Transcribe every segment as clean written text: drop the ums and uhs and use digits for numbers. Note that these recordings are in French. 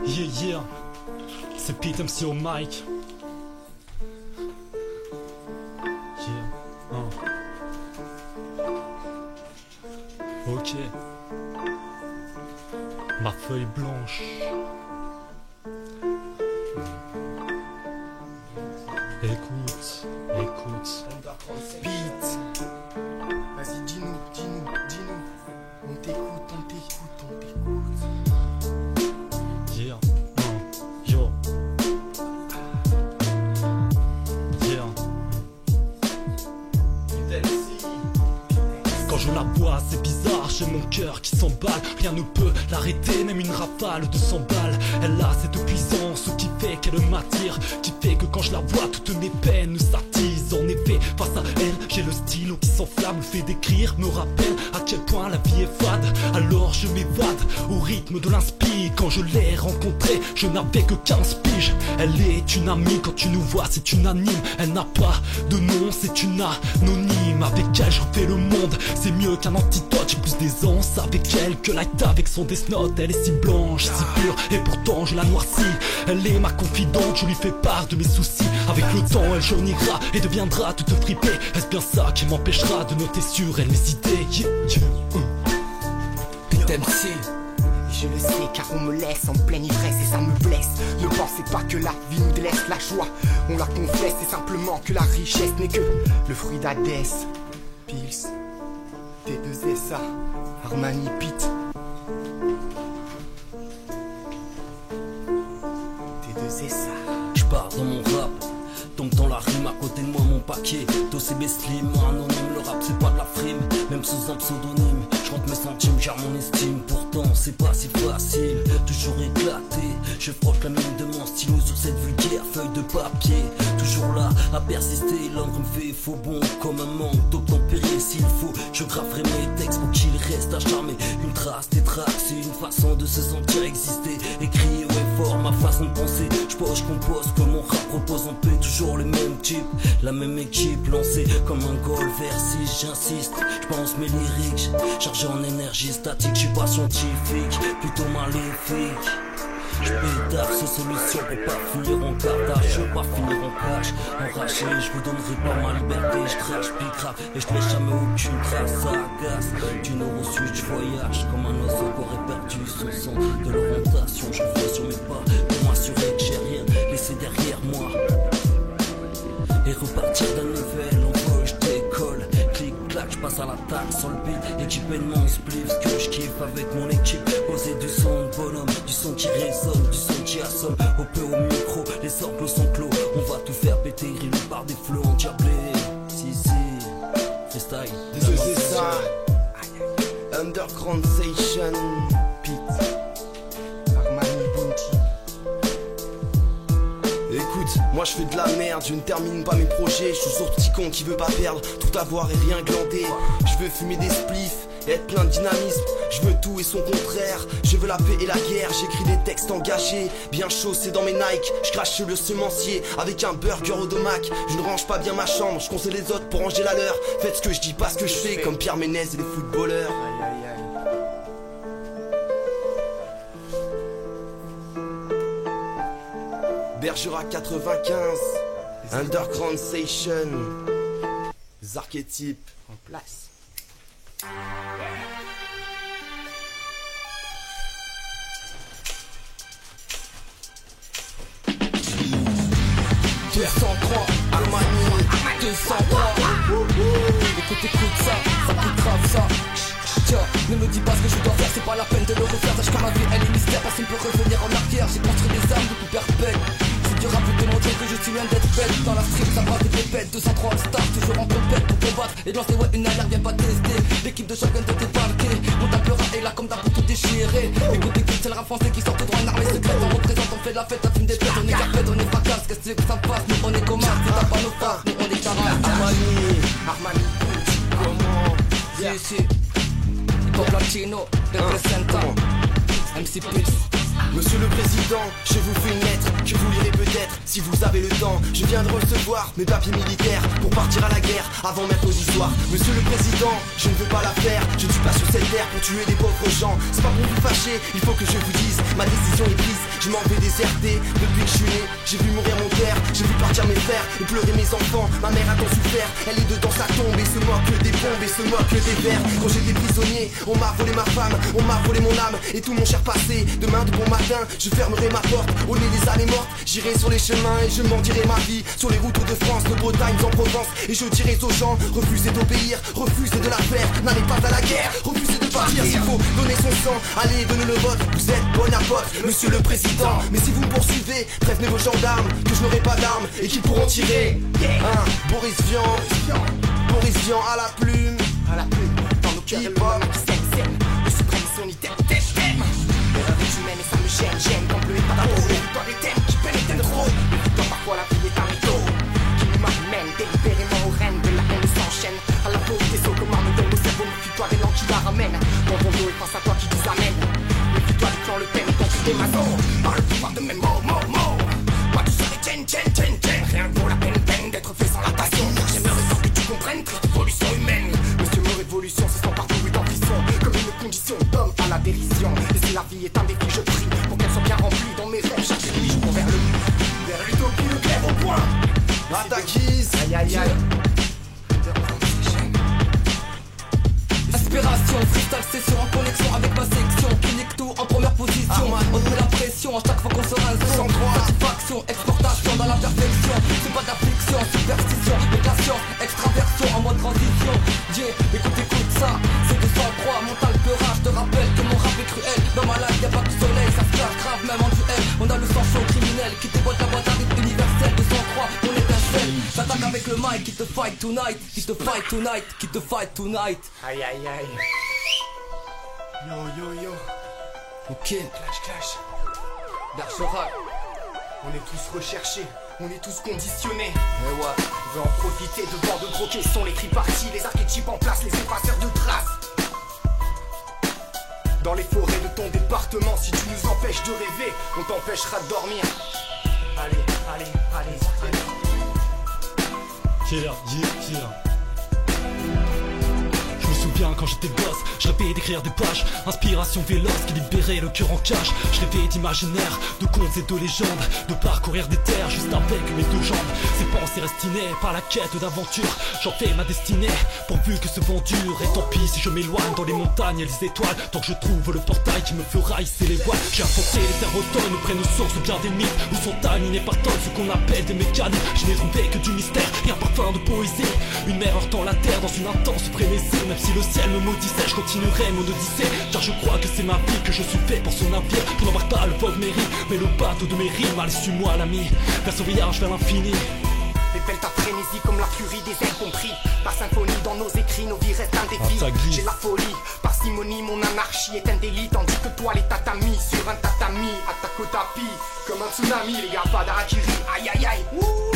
Yeah, yeah. C'est Pete MC au mic. Yeah. Ok. Ma feuille blanche. Écoute, écoute. Beat. Vas-y, dis-nous. On t'écoute. Yeah. Yo. Yeah. Quand je la bois, c'est bizarre, j'ai mon cœur qui s'emballe. Rien ne peut l'arrêter, même une rafale de 100 balles. Elle a cette puissance qui fait qu'elle m'attire, qui fait que quand je la vois, toutes mes peines s'attisent. En effet, face à elle, j'ai le stylo qui s'enflamme. Le fait d'écrire me rappelle à quel point la vie est fade. Alors je m'évade au rythme de l'inspi. Quand je l'ai rencontrée, je n'avais que 15 piges. Elle est une amie, quand tu nous vois, c'est unanime. Elle n'a pas de nom, c'est une anonyme. Avec elle, je refais le monde, c'est mieux qu'un antidote. J'ai plus d'aisance avec elle que Light avec son Death Note. Elle est si blanche, si pure, et pourtant je la noircis. Elle est ma confidente, je lui fais part de mes soucis. Avec le temps, elle jaunira et deviendra toute fripée. Est-ce bien ça qui m'empêchera de noter sur elle mes idées? Pete MC. Je le sais car on me laisse en pleine ivresse et ça me blesse. Ne pensez pas que la vie nous délaisse la joie. On la confesse, c'est simplement que la richesse n'est que le fruit d'Hadès. Pils, T2SA, Armani Pete. T2SA. J'pars dans mon rap, tombe dans la rime à côté de moi mon paquet. Tosébé Slim, anonyme, le rap c'est pas de la frime, même sous un pseudonyme. J'rentre mes centimes, gère mon estime, pourtant c'est pas si facile. Toujours éclaté, je frotte la mine de mon stylo sur cette vulgaire feuille de papier. Toujours là à persister, l'encre me fait faux bon comme un manque d'obtempérer. S'il faut, je graverai mes textes pour qu'il reste à charmer. Une trace des tracks, c'est une façon de se sentir exister. Écrit ouais fort, ma façon de penser. Je compose que mon rap propose en paix. Toujours le même type, la même équipe lancée comme un goal vers 6, j'insiste. J'pense mes lyriques, chargé en énergie statique. J'suis pas scientifique, plutôt maléfique. J'pédale ces solutions pour pas finir en cartage. Je veux pas finir en cash, enragé. J'vous donnerai pas ma liberté. J'crache, puis grave et j'mets jamais aucune trace. Ça agace, du nord au sud j'voyage comme un os encore éperdu. Son sang de l'orientation, je reviens sur mes pas pour m'assurer que j'ai rien laissé derrière moi. Et repartir d'un nouvel endroit, je décolle. Clic, clac, je passe à l'attaque sur le beat. Équipé de mon spliff, ce que je kiffe avec mon équipe. Poser du son de bonhomme, du son qui résonne, du son qui assomme. Au peu au micro, les cercles sont clos. On va tout faire péter, grilé par des flots endiablés. Si, freestyle. C'est ça. Underground Station. Pete. Armani Bounty. Écoute, moi je fais de la merde, je ne termine pas mes projets. Je suis sur petit con qui veut pas perdre, tout avoir et rien glander. Je veux fumer des spliffs et être plein de dynamisme. Je veux tout et son contraire, je veux la paix et la guerre. J'écris des textes engagés, bien chaussés dans mes Nike. Je crache sur le semencier avec un burger au domac. Je ne range pas bien ma chambre, je conseille les autres pour ranger la leur. Faites ce que je dis, pas ce que je fais, comme Pierre Ménez et les footballeurs. Bergerac 95, Underground Station, les archétypes en place. Armani 203. Écoute ça coûte grave ça. Tiens, ne me dis pas ce que je dois faire, c'est pas la peine de le refaire. Sache que ma vie elle est mystère, personne ne peut revenir en arrière. J'ai construit des armes depuis perpète. C'est dur à vous démontrer que je suis loin d'être bête. Dans la stream ça braque des bêtes, 203 stars, toujours en compète pour combattre. Et lancer ouais une alerte, viens pas tester. L'équipe de chacun de débarquer. Mon tapera est là comme d'hab pour tout déchirer. Écoute, c'est le rap français qui sort tout droit, une armée secrète. On représente, on fait la fête, on fume des têtes. On est carpette, on est fracasse, qu'est-ce que tu veux que ça passe? Nous on est commun, c'est t'as pas nos faces, nous on est carrés. Armani, comment? Ici Pop Latino, représentant MC Pils. Monsieur le Président, je vous fais une lettre que vous lirez peut-être si vous avez le temps. Je viens de recevoir mes papiers militaires pour partir à la guerre avant mercredi soir. Monsieur le Président, je ne veux pas la faire. Je ne suis pas sur cette terre pour tuer des pauvres gens. C'est pas pour vous fâcher, il faut que je vous dise, ma décision est prise. je m'en vais déserter. Depuis que je suis né, j'ai vu mourir mon père, j'ai vu partir mes frères et pleurer mes enfants. Ma mère a tant souffert, elle est dedans sa tombe et se moque des bombes et se moque des verres. Quand j'étais prisonnier, on m'a volé ma femme, on m'a volé mon âme et tout mon cher passé. Demain de bon matin, je fermerai ma porte. Au nez des années mortes, j'irai sur les chemins et je m'en dirai ma vie. Sur les routes de France, de Bretagne en Provence. Et je dirai aux gens, refusez d'obéir, refusez de la faire. N'allez pas à la guerre, refusez de partir. S'il faut donner son sang, allez donner le vote. Vous êtes bon à pote, monsieur le président. Mais si vous me poursuivez, prévenez vos gendarmes que je n'aurai pas d'armes et qu'ils pourront tirer. Boris Vian à la plume, dans nos cœurs, le moment qui sème, le suprématie unitaire, l'erreur est humaine et ça me gêne quand le bleu est pas d'abord. Les victoires des thèmes qui pénètrent trop. Les victoires parfois la vie est un mytho qui nous m'amène délibérément aux rênes de la haine s'enchaîne. À la peau des os, comment me donne au cerveau, méfie-toi des langues qui la ramènent. Dans ton dos et pense à toi qui nous amène. Méfie-toi du clan le thème quand tu t'es maso. Par le pouvoir de mes mots. Moi tu serais chen. Rien que pour la peine d'être fait sans la passion. J'aimerais tant que tu comprennes que l'évolution humaine. Monsieur, mon révolution, c'est sans partout et d'ambition. Comme une condition d'homme à la dérision. Et si la vie est un défi, je prie pour qu'elle soit bien remplie dans mes rêves. Chaque nuit, je cours vers l'utopie, le glaive au point. Attaquise, aïe. Inspiration, freestyle session en connexion avec ma section. Clinique tout en première position. On met la pression à chaque fois qu'on se rince. Satisfaction, exportation dans la perfection. C'est pas de la fiction, superstition, mutation, extraversion en mode transition. Écoute ça, c'est 203, mental peurage. Je te rappelle que mon rap est cruel. Dans ma life y'a pas de soleil, ça se classe grave même en duel. On a le sang chaud criminel qui déboîte la boîte à rythme universel. 203, on étincelle. J'attaque avec le mic, qui te fight tonight. Qui te fight tonight. Aïe. Yo. Ok. Clash. Bergerac. On est tous recherchés, on est tous conditionnés. Mais ouais, on veut en profiter devant de gros caissons. Les cris partis, les archétypes en place, les effaceurs de traces. Dans les forêts de ton département, si tu nous empêches de rêver, on t'empêchera de dormir. Allez. Killer. Je me souviens quand j'étais gosse, je rêvais d'écrire des pages. Inspiration véloce qui libérait le cœur en cage. Je rêvais d'imaginaire, de contes et de légendes, de parcourir des terres juste avec mes deux jambes. Ces pensées restinées par la quête d'aventure. J'en fais ma destinée, pourvu que ce vent dure. Et tant pis si je m'éloigne dans les montagnes et les étoiles, tant que je trouve le portail qui me fera hisser les voiles. J'ai inventé les terres automnes, nous prennent nos sources bien des mythes, où sont animés par tonnes ce qu'on appelle des mécaniques. Je n'ai trouvé que du mystère et un parfum de poésie. Une mer heurtant la terre dans une intense frénésie. Même si le ciel me maudissait, je continuerai mon odyssée. Car je crois que c'est ma vie, que je suis fait pour son navire. Pour n'embarquer pas le vol de mes rimes, mais le bateau de mes rimes. Allez, suis-moi l'ami, vers son voyage vers l'infini. Répèle ta frénésie comme la furie des incompris. Par symphonie dans nos écrits, nos vies restent un défi. J'ai la folie, parcimonie, mon anarchie est un délit. Tandis que toi les tatamis, sur un tatami, attaque au tapis. Comme un tsunami, les gars, pas d'harakiri. Aïe,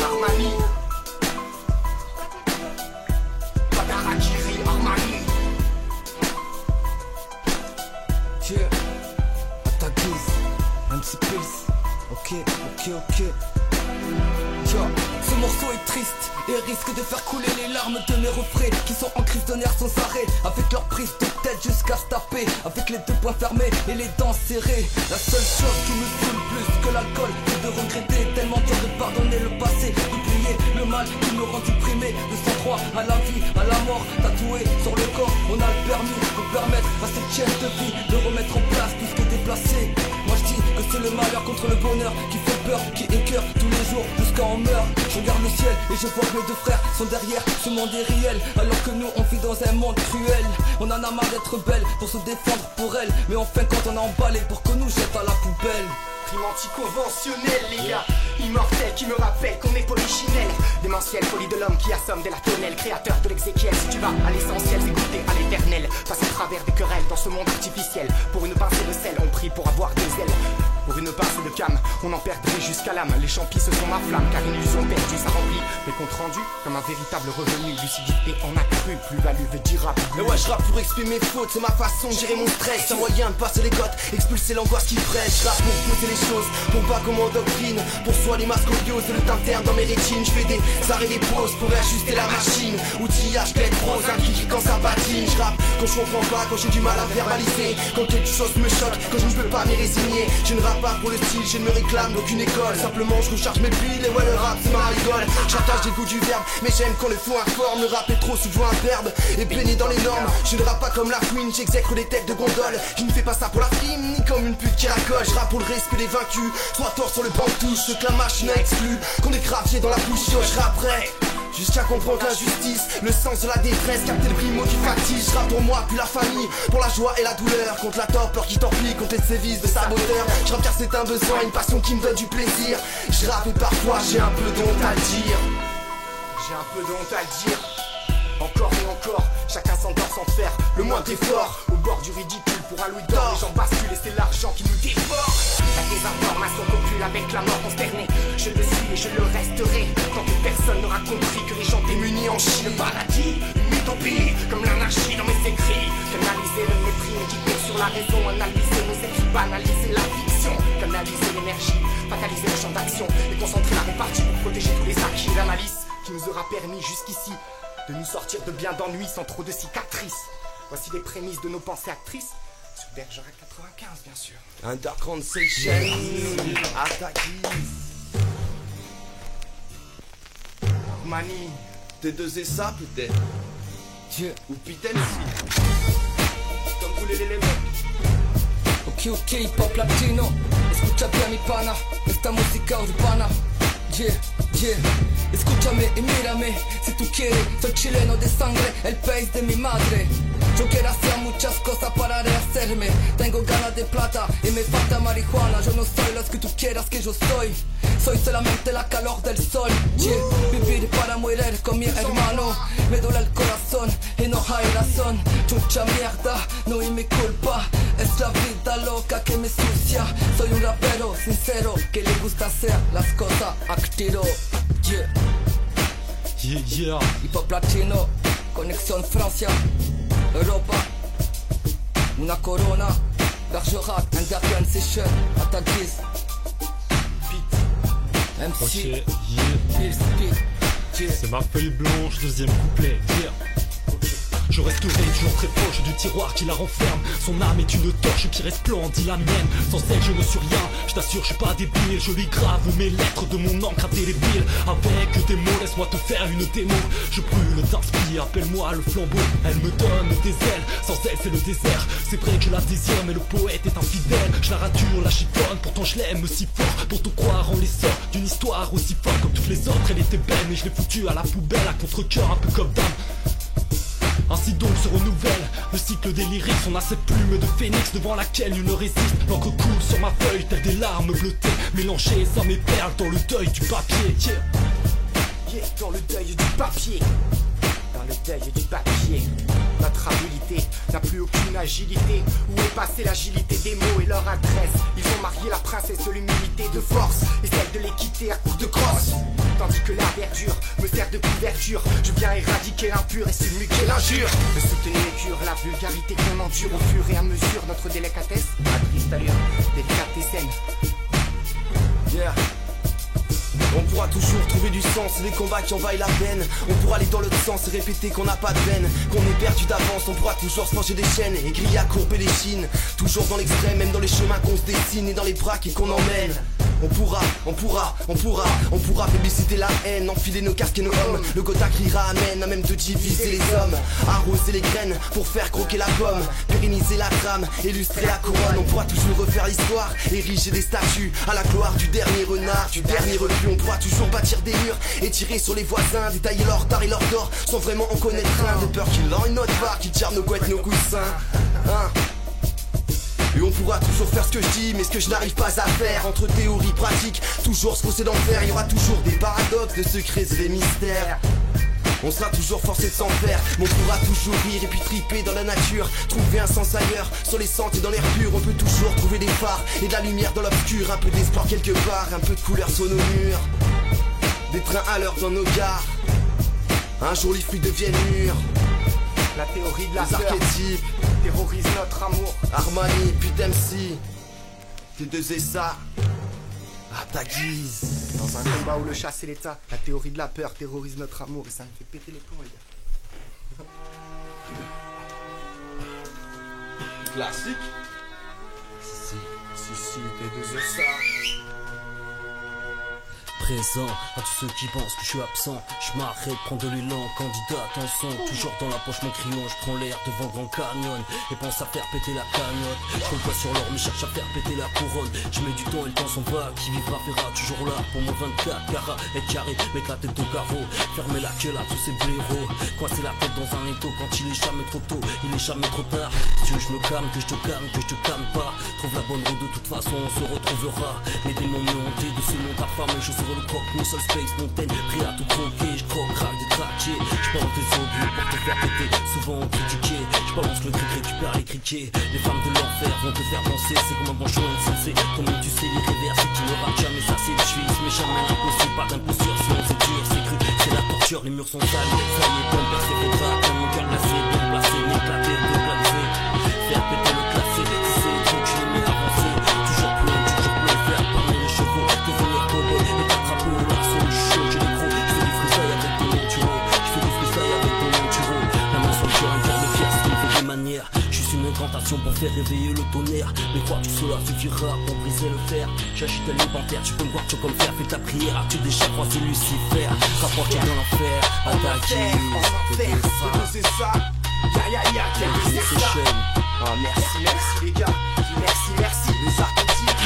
Armani. Pas d'harakiri, Armani. Ta guise, MC Pulse. Ok. Ce morceau est triste et risque de faire couler les larmes de mes refrains qui sont en crise de nerfs sans arrêt, avec leur prise de tête jusqu'à se taper, avec les deux poings fermés et les dents serrées. La seule chose qui me saoule plus que l'alcool, c'est de regretter, tellement dur de pardonner le passé, d'oublier le mal qui me rend déprimé. De sang-froid à la vie, à la mort, tatoué sur le corps, on a le permis pour permettre à cette chaîne de vie de remettre en place tout ce qui est déplacé. Moi je dis que c'est le malheur contre le bonheur qui fait peur, qui écœure tous les jours jusqu'à en meurt. Je regarde le ciel et je vois que mes deux frères sont derrière. Ce monde est réel alors que nous on vit dans un monde cruel. On en a marre d'être belle pour se défendre pour elle, mais enfin quand on a emballé pour qu'on nous jette à la poubelle. Rime anticonventionnel les gars, immortel qui me rappelle qu'on est polichinelle. Démentiel, folie de l'homme qui assomme dès la tonnelle. Créateur de l'exéchiel, si tu vas à l'essentiel, c'est goûter à l'éternel. Passe à travers des querelles dans ce monde artificiel. Pour une pincée de sel, on prie pour avoir des ailes. Pour une pincée de cam, on en perdrait jusqu'à l'âme. Les champis ce sont ma flamme, car une illusion perdue, ça remplit mes comptes rendus comme un véritable revenu. Lucidité en accru, plus-value veut dire rap. Mais ouais, je rappe pour exprimer mes fautes, c'est ma façon de gérer mon stress. C'est un moyen de passer les côtes, expulser l'angoisse qui presse. Je rappe pour poser les choses, pour pas qu'on m'endoctrine. Pour soigner ma scoliose et le teint interne dans mes rétines. Je fais des arrêts des pauses pour ajuster la machine. Outillage, clé rose, un kiki quand ça patine. Je rappe quand je comprends pas, quand j'ai du mal à verbaliser. Quand quelque chose me choque, quand je ne peux pas m'y résigner. Je ne rappe pas pour le style, je ne me réclame d'aucune école. Simplement je recharge mes piles et ouais le rap c'est ma rigole. J'attache des goûts du verbe, mais j'aime quand le fond informe. Le rap est trop souvent un verbe et baigné dans les normes. Je ne rappe pas comme la queen, j'exècre des têtes de gondole. Je ne fais pas ça pour la film, ni comme une pute qui racole. Je rappe pour le respect des vaincus, soit tort sur le banc de touche. Ceux que la machine a exclu, qu'on est gravier dans la bouche, yo je rapperai jusqu'à comprendre l'injustice, le sens de la détresse, capter le primo qui factice. Je rappe pour moi, puis la famille, pour la joie et la douleur. Contre la torpeur qui t'emplit, contre les sévices de saboteur. Je rappe car c'est un besoin, une passion qui me donne du plaisir. Je rappe et parfois j'ai un peu d'honte à le dire. J'ai un peu d'honte à le dire. Encore et encore, chacun s'endort sans faire le moindre effort. Au bord du ridicule pour un louis d'or, les gens basculent et c'est l'argent qui nous dévore. La désinformation copule avec la mort consternée. Je le suis et je le resterai tant que personne n'aura compris que les gens démunis en chient. Le paradis, une utopie, comme l'anarchie dans mes écrits. Canaliser le mépris qui compte sur la raison. Analyser nos écrits, banaliser la fiction. Canaliser l'énergie, fataliser le champ d'action. Et concentrer la répartie pour protéger tous les acquis. La malice qui nous aura permis jusqu'ici de nous sortir de bien d'ennui sans trop de cicatrices. Voici les prémices de nos pensées actrices. Sur Bergerac 95 bien sûr. Underground Seychelles, à ta guise. Mani, T2 et ça peut-être. Ou Pitel si. Comme vous les mecs. Ok, hip-hop latino. Escucha bien mi pana, esta música urbana. Yeah, escúchame y mírame, si tú quieres, soy chileno de sangre, el país de mi madre. Yo quiero hacer muchas cosas para rehacerme. Tengo ganas de plata y me falta marihuana. Yo no soy lo que tú quieras que yo soy. Soy solamente la calor del sol. Vivir para morir con mi hermano. Me duele el corazón y no hay razón. Chucha mierda, no es mi culpa. Es la vida loca que me sucia. Soy un rapero sincero que le gusta hacer las cosas a tiro. Hip hop latino, conexión Francia, Europa. Una corona, Bergerac, Underground Session, à ta guise. MC, Bill Speed. C'est ma feuille blanche, deuxième couplet. Je resterai toujours très proche du tiroir qui la renferme. Son âme est une torche qui resplendit la mienne. Sans elle je ne suis rien, je t'assure je suis pas débile. Je lui grave mes lettres de mon encre indélébile. Avec des mots laisse-moi te faire une démo. Je brûle d'inspire, appelle-moi le flambeau. Elle me donne des ailes, sans elle c'est le désert. C'est vrai que je la désire mais le poète est infidèle. Je la rature, la chiffonne, pourtant je l'aime si fort. Pour tout croire en l'essor d'une histoire aussi forte comme toutes les autres. Elle était belle mais je l'ai foutue à la poubelle. À contre-cœur un peu comme dame. Ainsi donc se renouvelle le cycle des lyriques. On a cette plume de phénix devant laquelle nul ne résiste. L'encre coule sur ma feuille telle des larmes bleutées, mélangées à mes perles dans le deuil du papier. Dans le deuil du papier. Dans le deuil du papier. Notre habilité n'a plus aucune agilité. Où est passée l'agilité des mots et leur adresse? Ils ont marié la princesse de l'humilité de force et celle de l'équité à coups de crosse. Tandis que la verdure me sert de couverture. Je viens éradiquer l'impur et submuquer l'injure. Me soutenir et cure la vulgarité qu'on endure. Au fur et à mesure notre délicatesse à triste allure, délicatessen. Yeah. On pourra toujours trouver du sens, les combats qui en vaillent la peine. On pourra aller dans l'autre sens et répéter qu'on n'a pas de peine, qu'on est perdu d'avance. On pourra toujours se manger des chaînes et griller à courber les chines. Toujours dans l'extrême, même dans les chemins qu'on se dessine et dans les bras qu'on emmène. On pourra publiciter la haine, enfiler nos casques et nos hommes. Le Gotha criera amen, à même de diviser les hommes. Arroser les graines pour faire croquer la pomme. Pérenniser la trame, illustrer la couronne. On pourra toujours refaire l'histoire, ériger des statues à la gloire du dernier renard, du dernier refus. On pourra toujours bâtir des murs et tirer sur les voisins, détailler leur tard et leur tort sans vraiment en connaître un. De peur qu'il en une autre part, qu'il tire nos couettes, nos coussins. Et on pourra toujours faire ce que je dis, mais ce que je n'arrive pas à faire. Entre théorie, pratique, toujours se fausser d'enfer. Il y aura toujours des paradoxes, de secrets et des mystères. On sera toujours forcé de s'en faire, mais on pourra toujours rire et puis triper dans la nature. Trouver un sens ailleurs, sur les sentes et dans l'air pur. On peut toujours trouver des phares et de la lumière dans l'obscur. Un peu d'espoir quelque part, un peu de couleur sur nos murs. Des trains à l'heure dans nos gares. Un jour les fruits deviennent mûrs. La théorie de la peur archétypes terrorise notre amour. Armani, puis MC T2 et ça à ta guise. Dans un combat où le chat c'est l'état, la théorie de la peur terrorise notre amour. Et ça me fait péter les plombs, les gars. Classique. Si. Présent à tous ceux qui pensent que je suis absent. Je m'arrête, prends de l'élan, candidat, attention. Toujours dans la poche mon crayon, je prends l'air devant Grand Canyon et pense à faire péter la cagnotte. Je compte pas sur l'or mais cherche à faire péter la couronne. Je mets du temps et le temps s'en va, qui vivra verra. Toujours là pour mon 24 carats, être carré, mettre la tête au carreau. Fermer la queue à tous ces blaireaux. Coincer la tête dans un étau quand il est jamais trop tôt, il est jamais trop tard. Si tu veux je me calme, que je te calme, que je te calme pas. Trouve la bonne route, de toute façon on se retrouvera. Les démons me hantés de ce monde affamé, je serai le croque, mon seul space montagne, prêt à tout croquer. Je croque, craque, détraqué, je balance tes obus pour te faire péter. Souvent on critiqué, je balance le cric, tu perds les criquets. Les femmes de l'enfer vont te faire danser, c'est comme un manchon insensé. Comment tu sais l'irréversible qui ne rate jamais, ça c'est le suisse. Mais jamais l'impossible, pas d'imposture, sinon c'est dur, c'est cru, c'est la torture, les murs sont sales. Ça y est, bon, percé, faudra, dans mon cœur glacé, bien placé, m'éclater, déplacer. Faire péter le classé, si c'est les trucs, je les mets avancés. Toujours plein, faire parmi les chevaux, devenir cowboy et t'attraper au lasso, chaud, j'ai les gros. Je fais du freestyle avec ton monturo, je fais du freestyle avec ton monturo. La main sur le cœur, un cœur de pierre, c'est une fait des manières. Je suis une incantation pour faire réveiller le tonnerre. Mais crois-tu cela suffira pour briser le fer? J'agite à l'inventaire, tu peux me voir, tu comme faire, fais ta prière. As-tu déjà croisé Lucifer? Rapproche dans l'enfer, attaquer, c'est ça. Ya, c'est ça. Oh, merci les gars. Merci les artistes.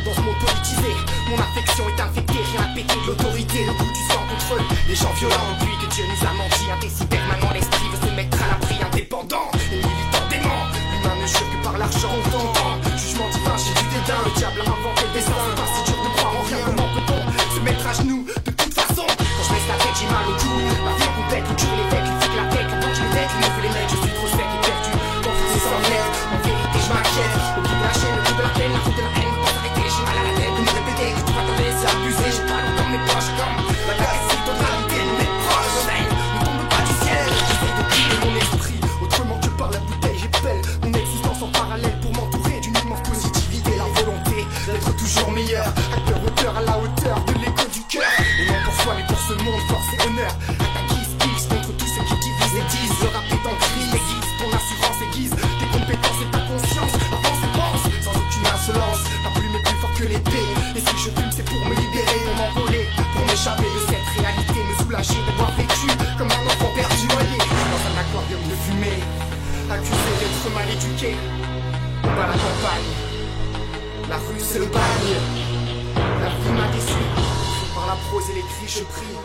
Dans ce monde politisé, mon affection est infectée, rien à péter de l'autorité, le goût du sang contre eux. Les gens violents, puis que Dieu nous a menti, un décès permanent, l'esprit veut se mettre à l'abri, indépendant et militant dément. L'humain ne jure que par l'argent, jugement divin, j'ai du dédain, le diable a inventé le destin. C'est pas si dur de croire en rien, comment peut-on se mettre à genoux de toute façon? Quand je baisse la tête, j'ai mal au cou, ma vie complète, le dur les têtes, les flics la tête, la porte les têtes, les mauvais les mecs, je suis trop sec et perdu. Quand c'est sans l'aide, en vérité je m'inquiète. Au bout de la chaîne, au bout de la peine, la faute de la haine, pas s'arrêter, j'ai mal à la tête de me répéter que tu vas te laisser abuser. J'ai pas dans mes poches comme la quasi totalité de mes proches. Ne tombe pas du ciel, j'essaie de quitter mon esprit autrement que par la bouteille, j'épelle mon existence en parallèle pour m'entourer d'une immense positivité, la volonté d'être toujours meilleur, acteur auteur à la hauteur de l'écho du cœur. Et non pour soi mais pour ce monde, force et honneur. Attaquise, pisse contre tous ceux qui divisent et disent. Le rap est en crise, aiguise ton assurance, aiguise tes compétences et ta conscience. Avance et pense, sans aucune insolence. La plume est plus fort que l'épée. Et si je fume c'est pour me libérer, pour m'envoler, pour m'échapper de cette réalité, me soulager d'avoir vécu comme un enfant perdu noyé dans un aquarium de fumée. Accusé d'être mal éduqué, on bat la campagne. La rue c'est le bagne. La vie m'a déçu. Par la prose et les cris je prie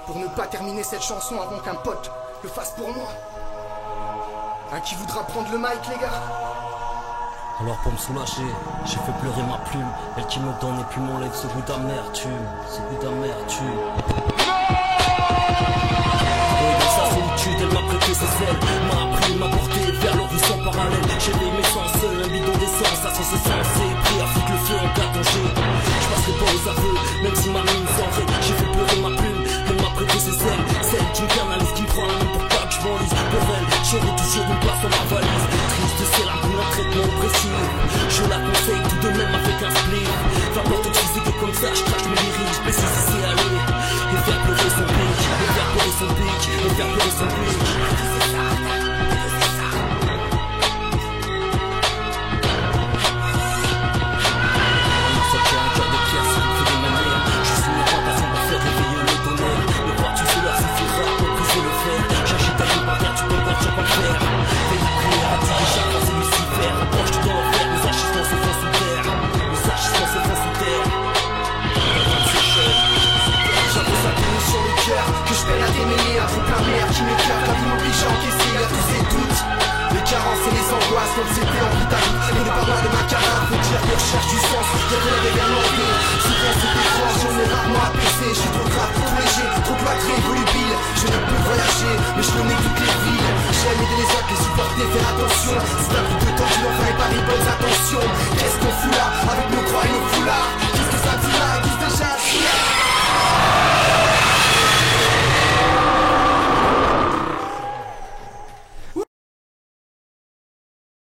pour ne pas terminer cette chanson avant qu'un pote le fasse pour moi. À qui voudra prendre le mic les gars? Alors pour me soulager, j'ai fait pleurer ma plume. Elle qui me donne et puis m'enlève ce goût d'amertume. Ce goût d'amertume. Et dans sa solitude, elle m'a prêté ses ailes, m'a appris, m'a porté vers l'horizon parallèle. J'ai mis mes sens seuls, un bidon d'essence à sens sensé. Pris à foutre le feu en cas danger. Je passerai pas aux aveux, même si ma mine s'en fait. J'ai fait pleurer ma plume, elle m'a prêté ses ailes. Celle qui me canalise, qui me prend la main pour pas que je m'enlise. Pour elle, j'aurai toujours une place dans ma valise. Triste, c'est la boule, un traitement précis. Je la conseille tout de même avec un split. Va pas toxique comme ça, je crache mes lyriques. Je précise si c'est aller. Et faire pleurer son pic, et faire pleurer son pic, et faire pleurer son pic. Comme c'était en route à route. Et ne pas loin de ma carrière, faut dire que je cherche du sens. Y'a de la révérence